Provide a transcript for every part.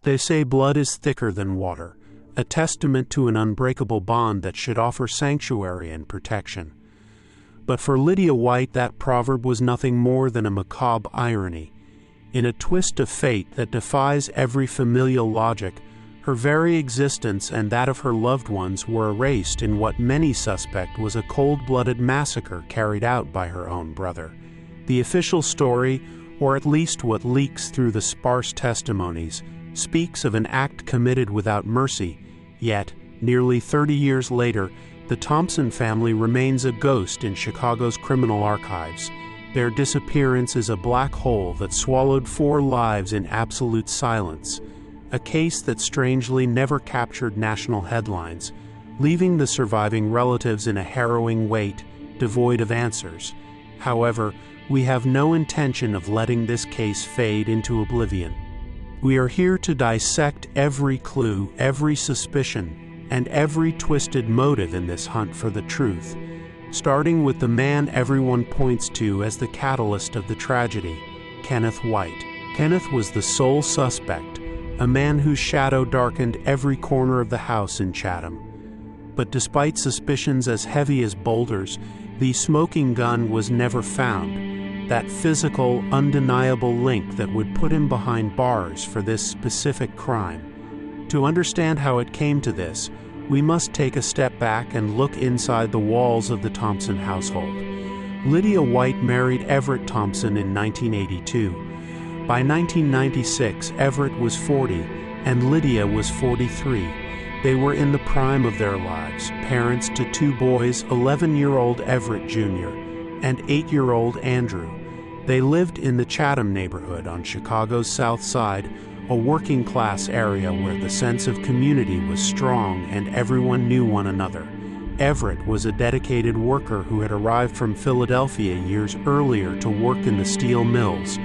They say blood is thicker than water, a testament to an unbreakable bond that should offer sanctuary and protection. But for Lydia White, that proverb was nothing more than a macabre irony. In a twist of fate that defies every familial logic, her very existence and that of her loved ones were erased in what many suspect was a cold-blooded massacre carried out by her own brother. The official story, or at least what leaks through the sparse testimonies, speaks of an act committed without mercy, yet, nearly 30 years later, the Thompson family remains a ghost in Chicago's criminal archives. Their disappearance is a black hole that swallowed 4 lives in absolute silence, a case that strangely never captured national headlines, leaving the surviving relatives in a harrowing wait, devoid of answers. However, we have no intention of letting this case fade into oblivion. We are here to dissect every clue, every suspicion, and every twisted motive in this hunt for the truth, starting with the man everyone points to as the catalyst of the tragedy, Kenneth White. Kenneth was the sole suspect, a man whose shadow darkened every corner of the house in Chatham. But despite suspicions as heavy as boulders, the smoking gun was never found, that physical, undeniable link that would put him behind bars for this specific crime. To understand how it came to this, we must take a step back and look inside the walls of the Thompson household. Lydia White married Everett Thompson in 1982. By 1996, Everett was 40 and Lydia was 43. They were in the prime of their lives, parents to 2 boys, 11-year-old Everett Jr. and 8-year-old Andrew. They lived in the Chatham neighborhood on Chicago's South Side, a working-class area where the sense of community was strong and everyone knew one another. Everett was a dedicated worker who had arrived from Philadelphia years earlier to work in the steel mills.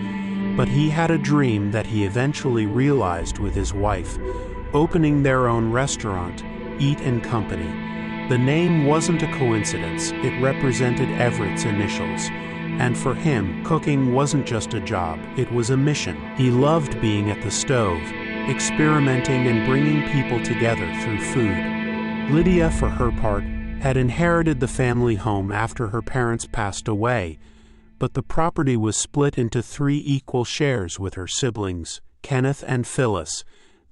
But he had a dream that he eventually realized with his wife, opening their own restaurant, Eat and Company. The name wasn't a coincidence, it represented Everett's initials. And for him, cooking wasn't just a job, it was a mission. He loved being at the stove, experimenting and bringing people together through food. Lydia, for her part, had inherited the family home after her parents passed away, but the property was split into 3 equal shares with her siblings, Kenneth and Phyllis.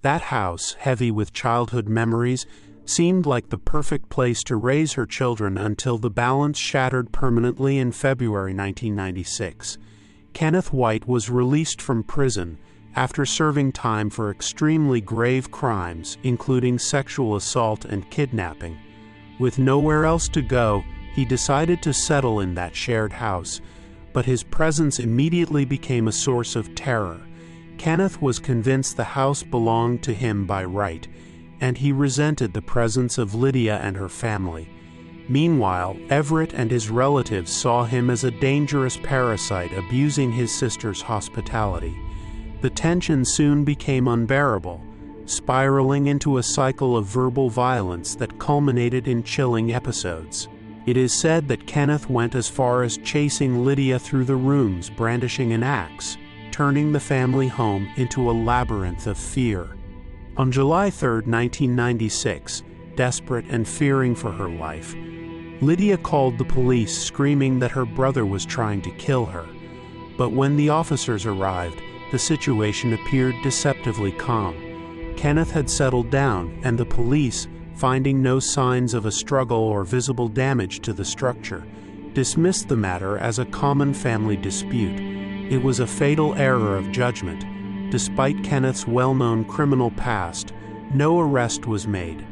That house, heavy with childhood memories, seemed like the perfect place to raise her children until the balance shattered permanently in February 1996. Kenneth White was released from prison after serving time for extremely grave crimes, including sexual assault and kidnapping. With nowhere else to go, he decided to settle in that shared house, but his presence immediately became a source of terror. Kenneth was convinced the house belonged to him by right, and he resented the presence of Lydia and her family. Meanwhile, Everett and his relatives saw him as a dangerous parasite abusing his sister's hospitality. The tension soon became unbearable, spiraling into a cycle of verbal violence that culminated in chilling episodes. It is said that Kenneth went as far as chasing Lydia through the rooms brandishing an axe, turning the family home into a labyrinth of fear. On July 3, 1996, desperate and fearing for her life, Lydia called the police screaming that her brother was trying to kill her. But when the officers arrived, the situation appeared deceptively calm. Kenneth had settled down, and the police, finding no signs of a struggle or visible damage to the structure, dismissed the matter as a common family dispute. It was a fatal error of judgment. Despite Kenneth's well-known criminal past, no arrest was made.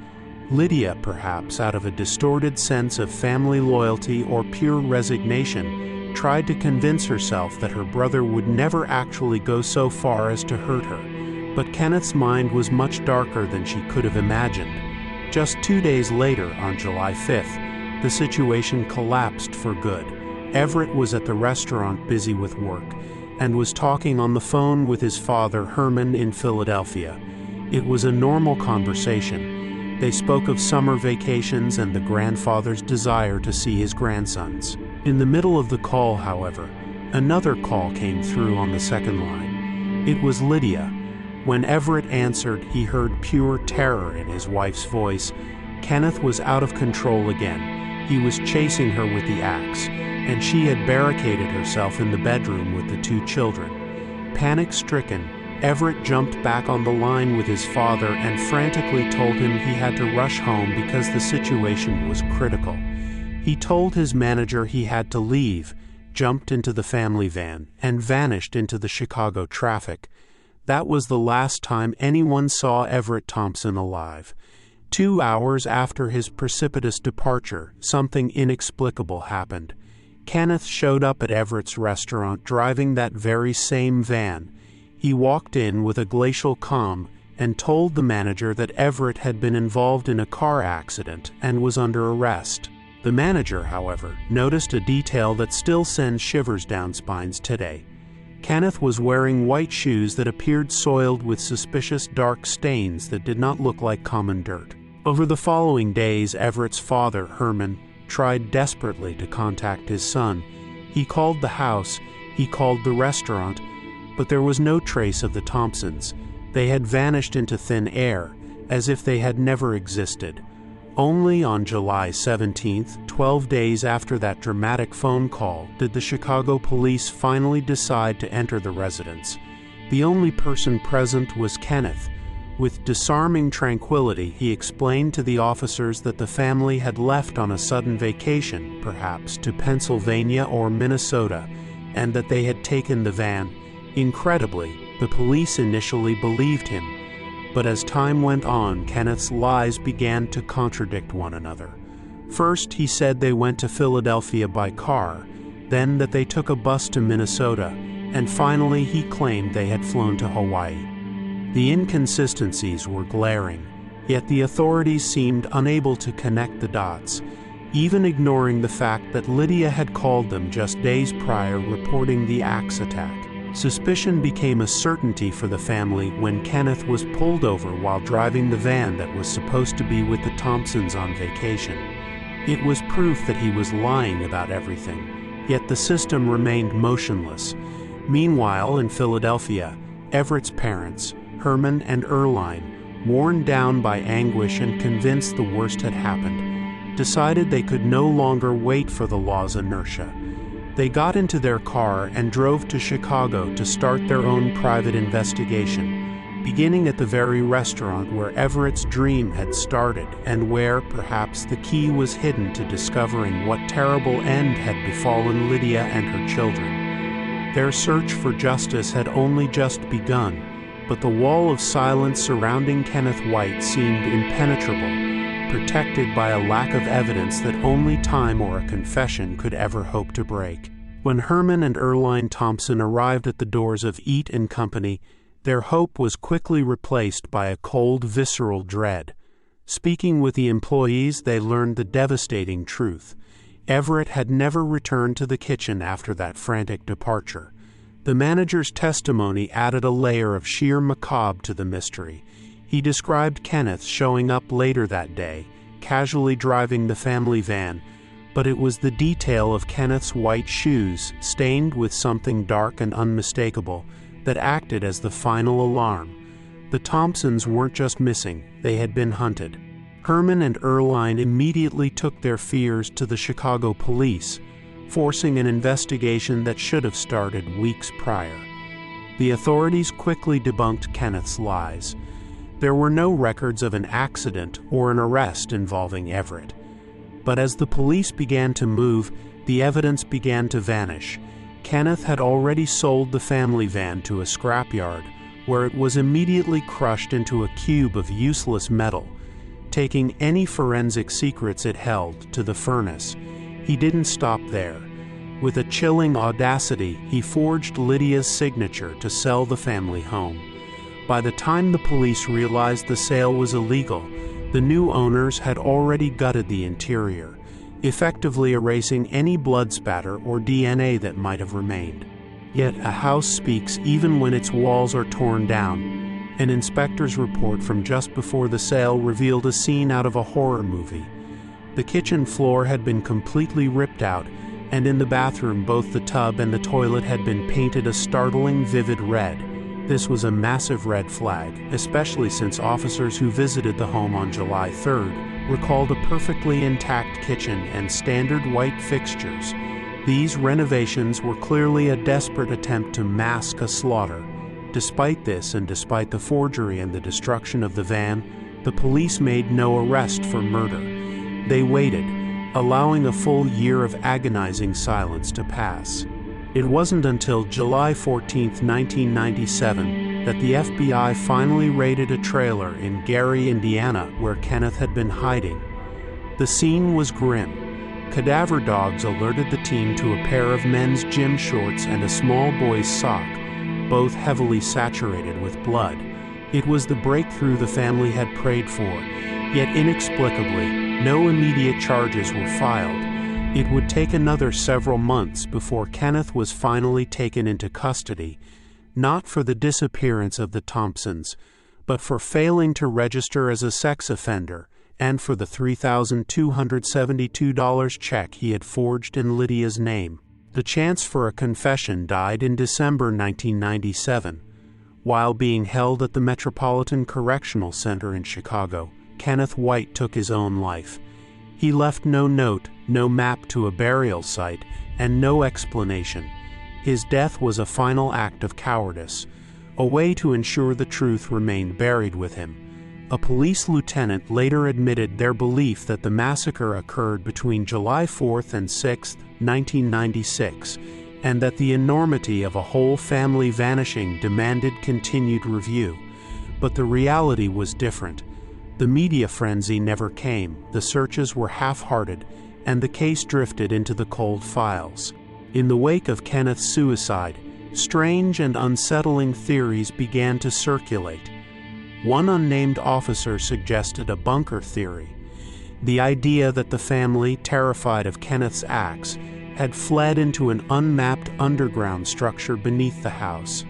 Lydia, perhaps out of a distorted sense of family loyalty or pure resignation, tried to convince herself that her brother would never actually go so far as to hurt her. But Kenneth's mind was much darker than she could have imagined. Just 2 days later, on July 5th, the situation collapsed for good. Everett was at the restaurant busy with work, and was talking on the phone with his father, Herman, in Philadelphia. It was a normal conversation. They spoke of summer vacations and the grandfather's desire to see his grandsons. In the middle of the call, however, another call came through on the second line. It was Lydia. When Everett answered, he heard pure terror in his wife's voice. Kenneth was out of control again. He was chasing her with the axe, and she had barricaded herself in the bedroom with the 2 children. Panic-stricken, Everett jumped back on the line with his father and frantically told him he had to rush home because the situation was critical. He told his manager he had to leave, jumped into the family van, and vanished into the Chicago traffic. That was the last time anyone saw Everett Thompson alive. 2 hours after his precipitous departure, something inexplicable happened. Kenneth showed up at Everett's restaurant driving that very same van. He walked in with a glacial calm and told the manager that Everett had been involved in a car accident and was under arrest. The manager, however, noticed a detail that still sends shivers down spines today. Kenneth was wearing white shoes that appeared soiled with suspicious dark stains that did not look like common dirt. Over the following days, Everett's father, Herman, tried desperately to contact his son. He called the house, he called the restaurant, but there was no trace of the Thompsons. They had vanished into thin air, as if they had never existed. Only on July 17th, 12 days after that dramatic phone call, did the Chicago police finally decide to enter the residence. The only person present was Kenneth. With disarming tranquility, he explained to the officers that the family had left on a sudden vacation, perhaps to Pennsylvania or Minnesota, and that they had taken the van. Incredibly, the police initially believed him, but as time went on, Kenneth's lies began to contradict one another. First, he said they went to Philadelphia by car, then that they took a bus to Minnesota, and finally he claimed they had flown to Hawaii. The inconsistencies were glaring, yet the authorities seemed unable to connect the dots, even ignoring the fact that Lydia had called them just days prior reporting the axe attack. Suspicion became a certainty for the family when Kenneth was pulled over while driving the van that was supposed to be with the Thompsons on vacation. It was proof that he was lying about everything, yet the system remained motionless. Meanwhile, in Philadelphia, Everett's parents, Herman and Erline, worn down by anguish and convinced the worst had happened, decided they could no longer wait for the law's inertia. They got into their car and drove to Chicago to start their own private investigation, beginning at the very restaurant where Everett's dream had started and where, perhaps, the key was hidden to discovering what terrible end had befallen Lydia and her children. Their search for justice had only just begun, but the wall of silence surrounding Kenneth White seemed impenetrable, protected by a lack of evidence that only time or a confession could ever hope to break. When Herman and Erline Thompson arrived at the doors of Eat & Company, their hope was quickly replaced by a cold, visceral dread. Speaking with the employees, they learned the devastating truth. Everett had never returned to the kitchen after that frantic departure. The manager's testimony added a layer of sheer macabre to the mystery. He described Kenneth showing up later that day, casually driving the family van, but it was the detail of Kenneth's white shoes, stained with something dark and unmistakable, that acted as the final alarm. The Thompsons weren't just missing, they had been hunted. Herman and Erline immediately took their fears to the Chicago police, forcing an investigation that should have started weeks prior. The authorities quickly debunked Kenneth's lies. There were no records of an accident or an arrest involving Everett. But as the police began to move, the evidence began to vanish. Kenneth had already sold the family van to a scrapyard, where it was immediately crushed into a cube of useless metal, taking any forensic secrets it held to the furnace. He didn't stop there. With a chilling audacity, he forged Lydia's signature to sell the family home. By the time the police realized the sale was illegal, the new owners had already gutted the interior, effectively erasing any blood spatter or DNA that might have remained. Yet a house speaks even when its walls are torn down. An inspector's report from just before the sale revealed a scene out of a horror movie. The kitchen floor had been completely ripped out, and in the bathroom both the tub and the toilet had been painted a startling vivid red. This was a massive red flag, especially since officers who visited the home on July 3rd recalled a perfectly intact kitchen and standard white fixtures. These renovations were clearly a desperate attempt to mask a slaughter. Despite this, and despite the forgery and the destruction of the van, the police made no arrest for murder. They waited, allowing a full year of agonizing silence to pass. It wasn't until July 14, 1997, that the FBI finally raided a trailer in Gary, Indiana, where Kenneth had been hiding. The scene was grim. Cadaver dogs alerted the team to a pair of men's gym shorts and a small boy's sock, both heavily saturated with blood. It was the breakthrough the family had prayed for, yet inexplicably, no immediate charges were filed. It would take another several months before Kenneth was finally taken into custody, not for the disappearance of the Thompsons, but for failing to register as a sex offender and for the $3,272 check he had forged in Lydia's name. The chance for a confession died in December 1997. While being held at the Metropolitan Correctional Center in Chicago, Kenneth White took his own life. He left no note, no map to a burial site, and no explanation. His death was a final act of cowardice, a way to ensure the truth remained buried with him. A police lieutenant later admitted their belief that the massacre occurred between July 4th and 6th, 1996, and that the enormity of a whole family vanishing demanded continued review. But the reality was different. The media frenzy never came, the searches were half-hearted, and the case drifted into the cold files. In the wake of Kenneth's suicide, strange and unsettling theories began to circulate. One unnamed officer suggested a bunker theory, the idea that the family, terrified of Kenneth's acts, had fled into an unmapped underground structure beneath the house.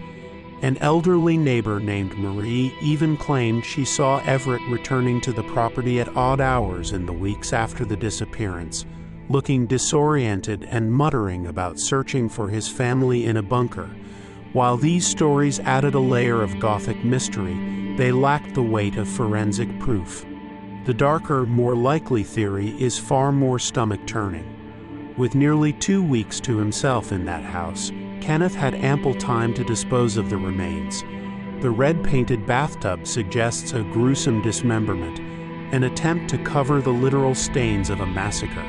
An elderly neighbor named Marie even claimed she saw Everett returning to the property at odd hours in the weeks after the disappearance, looking disoriented and muttering about searching for his family in a bunker. While these stories added a layer of Gothic mystery, they lacked the weight of forensic proof. The darker, more likely theory is far more stomach-turning. With nearly 2 weeks to himself in that house, Kenneth had ample time to dispose of the remains. The red-painted bathtub suggests a gruesome dismemberment, an attempt to cover the literal stains of a massacre.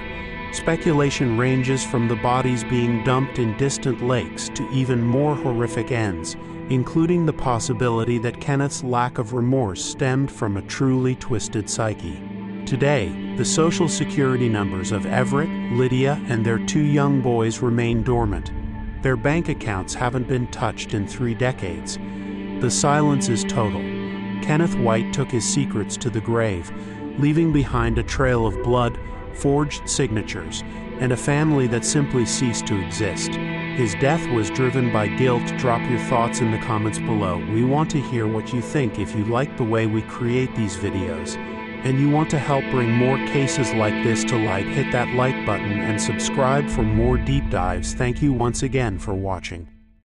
Speculation ranges from the bodies being dumped in distant lakes to even more horrific ends, including the possibility that Kenneth's lack of remorse stemmed from a truly twisted psyche. Today, the Social Security numbers of Everett, Lydia, and their 2 young boys remain dormant. Their bank accounts haven't been touched in 3 decades. The silence is total. Kenneth White took his secrets to the grave, leaving behind a trail of blood, forged signatures, and a family that simply ceased to exist. His death was driven by guilt. Drop your thoughts in the comments below. We want to hear what you think. If you like the way we create these videos, and you want to help bring more cases like this to light, hit that like button and subscribe for more deep dives. Thank you once again for watching.